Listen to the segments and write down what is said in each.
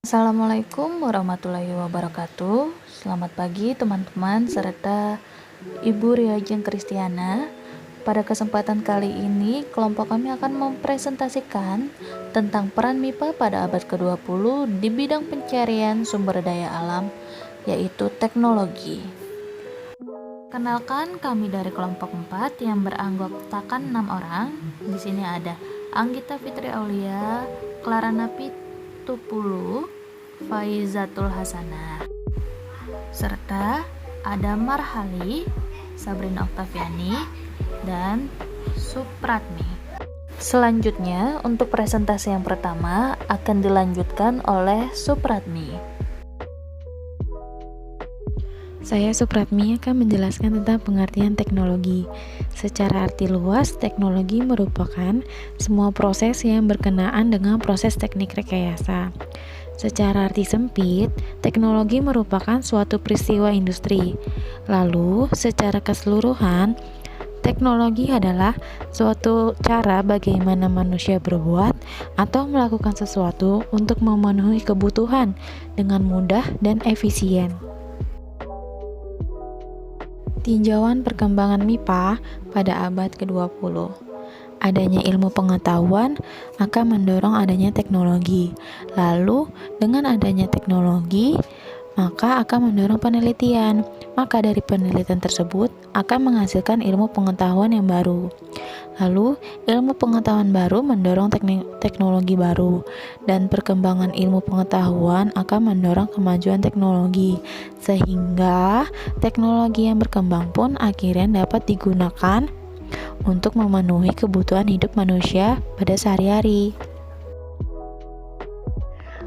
Assalamualaikum warahmatullahi wabarakatuh. Selamat pagi teman-teman serta Ibu Riajeng Kristiana. Pada kesempatan kali ini, kelompok kami akan mempresentasikan tentang peran MIPA pada abad ke-20 di bidang pencarian sumber daya alam, yaitu teknologi. Kenalkan, kami dari kelompok 4 yang beranggotakan 6 orang. Di sini ada Anggita Fitri Aulia, Clara Napitupulu, Faizatul Hasanah, serta ada Marhali, Sabrina Oktaviani, dan Supratmi. Selanjutnya, untuk presentasi yang pertama akan dilanjutkan oleh Supratmi. Saya Supratmi akan menjelaskan tentang pengertian teknologi. Secara arti luas, teknologi merupakan semua proses yang berkenaan dengan proses teknik rekayasa. Secara arti sempit, teknologi merupakan suatu peristiwa industri. Lalu, secara keseluruhan, teknologi adalah suatu cara bagaimana manusia berbuat atau melakukan sesuatu untuk memenuhi kebutuhan dengan mudah dan efisien. Tinjauan perkembangan MIPA pada abad ke-20. Adanya ilmu pengetahuan akan mendorong adanya teknologi. Lalu, dengan adanya teknologi, maka akan mendorong penelitian. Maka dari penelitian tersebut akan menghasilkan ilmu pengetahuan yang baru. Lalu, ilmu pengetahuan baru mendorong teknologi baru, dan perkembangan ilmu pengetahuan akan mendorong kemajuan teknologi, sehingga teknologi yang berkembang pun akhirnya dapat digunakan untuk memenuhi kebutuhan hidup manusia pada sehari-hari.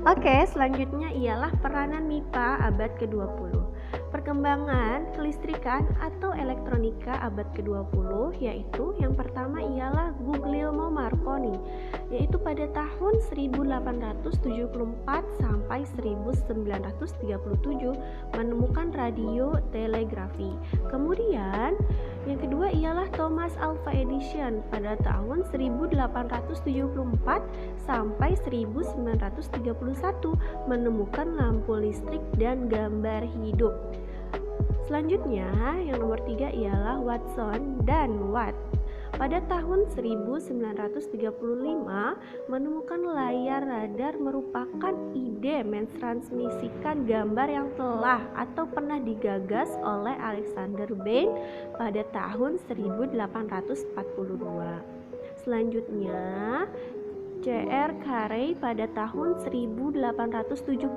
Oke, selanjutnya ialah peranan MIPA abad ke-20. Perkembangan kelistrikan atau elektronika abad ke-20, yaitu yang pertama ialah Guglielmo Marconi, yaitu pada tahun 1874 sampai 1937 menemukan radio telegrafi. Kemudian yang kedua ialah Thomas Alva Edison pada tahun 1874 sampai 1931 menemukan lampu listrik dan gambar hidup. Selanjutnya, yang nomor 3 ialah Watson dan Watt. Pada tahun 1935 menemukan layar radar merupakan ide mentransmisikan gambar yang telah atau pernah digagas oleh Alexander Bain pada tahun 1842. Selanjutnya, C.R. Carey pada tahun 1875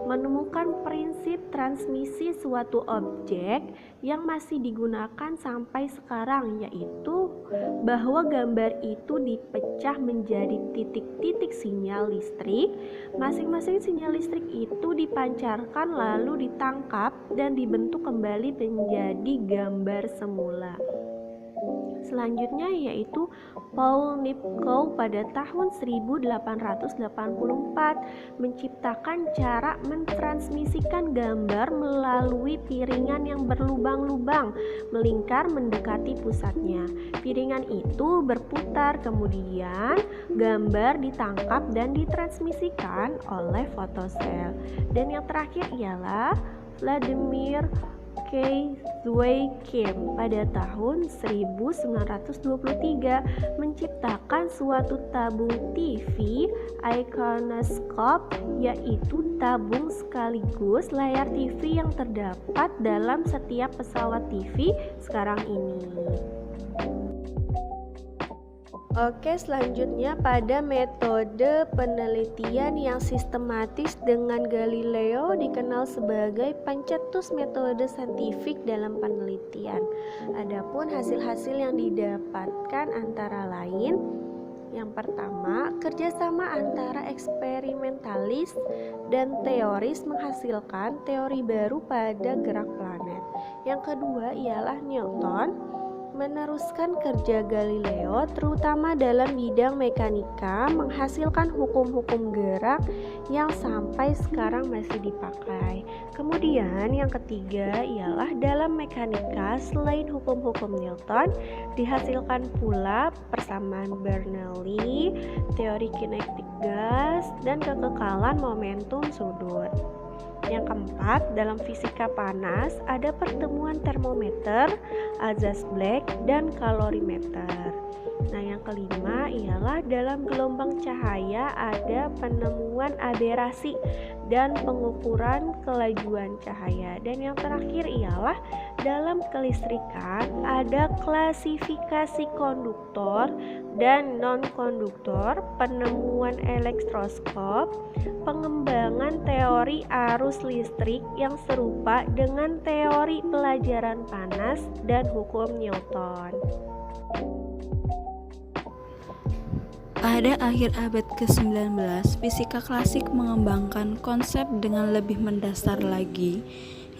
menemukan prinsip transmisi suatu objek yang masih digunakan sampai sekarang, yaitu bahwa gambar itu dipecah menjadi titik-titik sinyal listrik. Masing-masing sinyal listrik itu dipancarkan lalu ditangkap dan dibentuk kembali menjadi gambar semula. Selanjutnya yaitu Paul Nipkow pada tahun 1884 menciptakan cara mentransmisikan gambar melalui piringan yang berlubang-lubang melingkar mendekati pusatnya. Piringan itu berputar, kemudian gambar ditangkap dan ditransmisikan oleh fotosel. Dan yang terakhir ialah Vladimir K. Zworykin pada tahun 1923 menciptakan suatu tabung TV iconoscope, yaitu tabung sekaligus layar TV yang terdapat dalam setiap pesawat TV sekarang ini. Oke, selanjutnya pada metode penelitian yang sistematis dengan Galileo dikenal sebagai pencetus metode saintifik dalam penelitian. Adapun hasil-hasil yang didapatkan antara lain: yang pertama, kerjasama antara eksperimentalis dan teoris menghasilkan teori baru pada gerak planet. Yang kedua ialah Newton meneruskan kerja Galileo terutama dalam bidang mekanika, menghasilkan hukum-hukum gerak yang sampai sekarang masih dipakai. Kemudian yang ketiga ialah dalam mekanika, selain hukum-hukum Newton, dihasilkan pula persamaan Bernoulli, teori kinetik gas, dan kekekalan momentum sudut. Yang keempat, dalam fisika panas ada pertemuan termometer, azaz Black, dan kalorimeter. Nah, yang kelima ialah dalam gelombang cahaya ada penemuan aberasi dan pengukuran kelajuan cahaya. Dan yang terakhir ialah dalam kelistrikan ada klasifikasi konduktor dan non-konduktor, penemuan elektroskop, pengembangan teori arus listrik yang serupa dengan teori pelajaran panas dan hukum Newton. Pada akhir abad ke-19, fisika klasik mengembangkan konsep dengan lebih mendasar lagi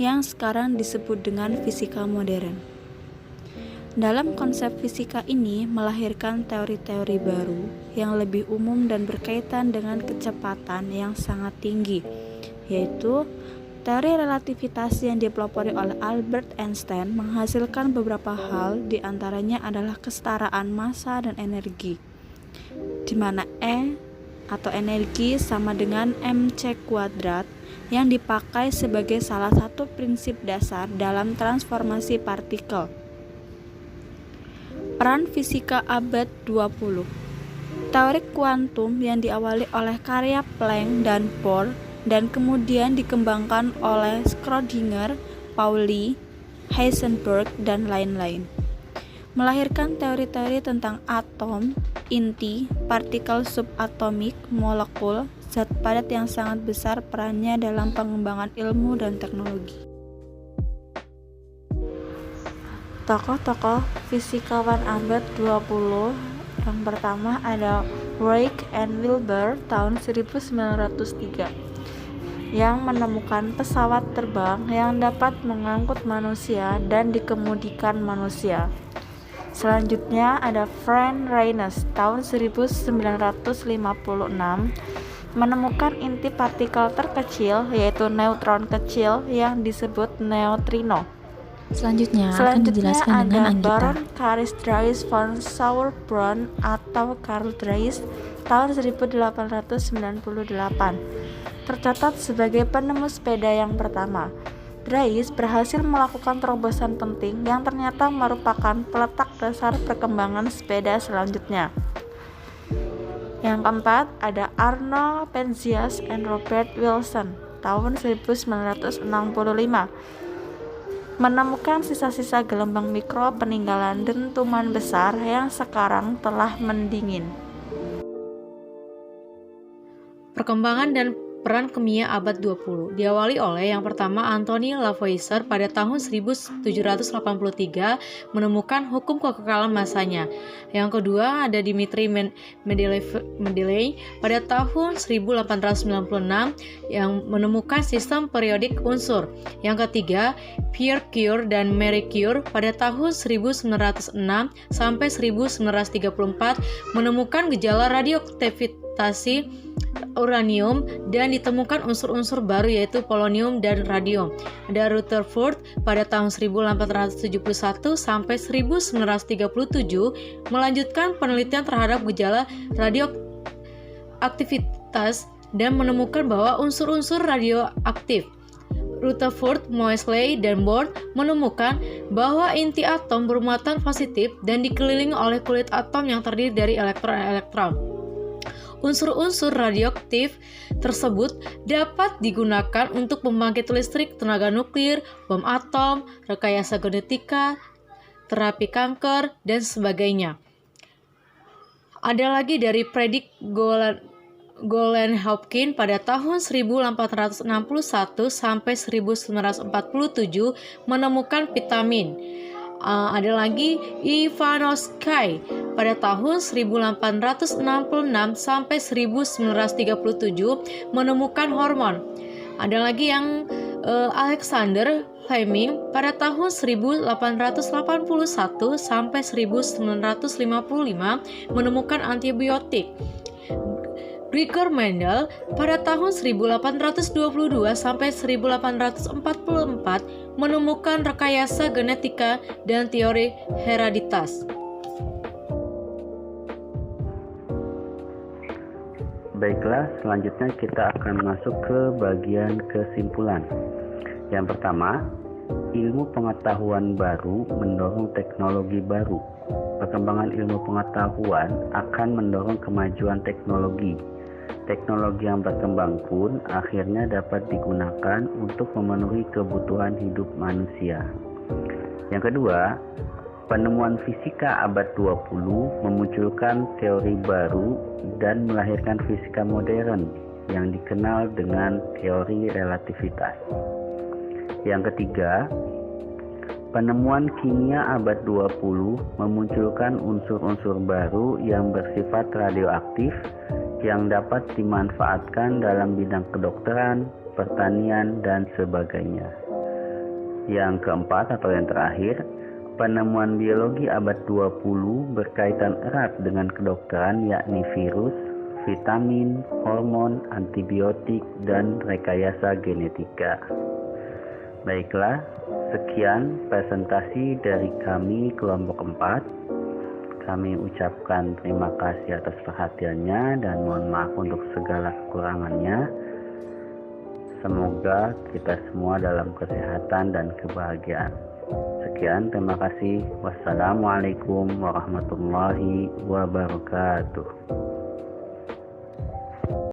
yang sekarang disebut dengan fisika modern. Dalam konsep fisika ini melahirkan teori-teori baru yang lebih umum dan berkaitan dengan kecepatan yang sangat tinggi, yaitu teori relativitas yang dipelopori oleh Albert Einstein menghasilkan beberapa hal, di antaranya adalah kesetaraan massa dan energi, di mana E atau energi sama dengan mc kuadrat yang dipakai sebagai salah satu prinsip dasar dalam transformasi partikel. Peran fisika abad 20. Teori kuantum yang diawali oleh karya Planck dan Bohr dan kemudian dikembangkan oleh Schrödinger, Pauli, Heisenberg, dan lain-lain, melahirkan teori-teori tentang atom, inti, partikel subatomik, molekul, zat padat yang sangat besar perannya dalam pengembangan ilmu dan teknologi. Tokoh-tokoh fisikawan abad 20 yang pertama ada Reich and Wilbur tahun 1903 yang menemukan pesawat terbang yang dapat mengangkut manusia dan dikemudikan manusia. Selanjutnya ada Franz Reines tahun 1956 menemukan inti partikel terkecil yaitu neutron kecil yang disebut neutrino. Selanjutnya akan dijelaskan dengan ada Anggita. Baron Karl Drais von Sauerbrunn atau Karl Drais tahun 1898 tercatat sebagai penemu sepeda yang pertama. Drais berhasil melakukan terobosan penting yang ternyata merupakan peletak dasar perkembangan sepeda selanjutnya. Yang keempat ada Arno Penzias and Robert Wilson tahun 1965 menemukan sisa-sisa gelombang mikro peninggalan dentuman besar yang sekarang telah mendingin. Perkembangan dan peran kimia abad 20 diawali oleh yang pertama Anthony Lavoisier pada tahun 1783 menemukan hukum kekekalan massanya. Yang kedua ada Dmitri Mendeleev pada tahun 1896 yang menemukan sistem periodik unsur. Yang ketiga Pierre Curie dan Marie Curie pada tahun 1906 sampai 1934 menemukan gejala radioaktivitas uranium dan ditemukan unsur-unsur baru yaitu polonium dan radium. Ada Rutherford pada tahun 1871 sampai 1937 melanjutkan penelitian terhadap gejala radioaktivitas dan menemukan bahwa unsur-unsur radioaktif. Rutherford, Moseley, dan Bohr menemukan bahwa inti atom bermuatan positif dan dikelilingi oleh kulit atom yang terdiri dari elektron-elektron. Unsur-unsur radioaktif tersebut dapat digunakan untuk pembangkit listrik tenaga nuklir, bom atom, rekayasa genetika, terapi kanker, dan sebagainya. Ada lagi dari Frederick Golan Hopkins pada tahun 1861 sampai 1947 menemukan vitamin. Ada lagi Ivanovsky pada tahun 1866 sampai 1937 menemukan hormon. Ada lagi yang Alexander Fleming pada tahun 1881 sampai 1955 menemukan antibiotik. Gregor Mendel pada tahun 1822 sampai 1844 menemukan rekayasa genetika dan teori hereditas. Baiklah, selanjutnya kita akan masuk ke bagian kesimpulan. Yang pertama, ilmu pengetahuan baru mendorong teknologi baru. Perkembangan ilmu pengetahuan akan mendorong kemajuan teknologi. Teknologi yang berkembang pun akhirnya dapat digunakan untuk memenuhi kebutuhan hidup manusia. Yang kedua, penemuan fisika abad 20 memunculkan teori baru dan melahirkan fisika modern yang dikenal dengan teori relativitas. Yang ketiga, penemuan kimia abad 20 memunculkan unsur-unsur baru yang bersifat radioaktif yang dapat dimanfaatkan dalam bidang kedokteran, pertanian, dan sebagainya. Yang keempat atau yang terakhir, penemuan biologi abad 20 berkaitan erat dengan kedokteran, yakni virus, vitamin, hormon, antibiotik, dan rekayasa genetika. Baiklah, sekian presentasi dari kami kelompok 4. Kami ucapkan terima kasih atas perhatiannya dan mohon maaf untuk segala kekurangannya. Semoga kita semua dalam kesehatan dan kebahagiaan. Sekian, terima kasih. Wassalamualaikum warahmatullahi wabarakatuh.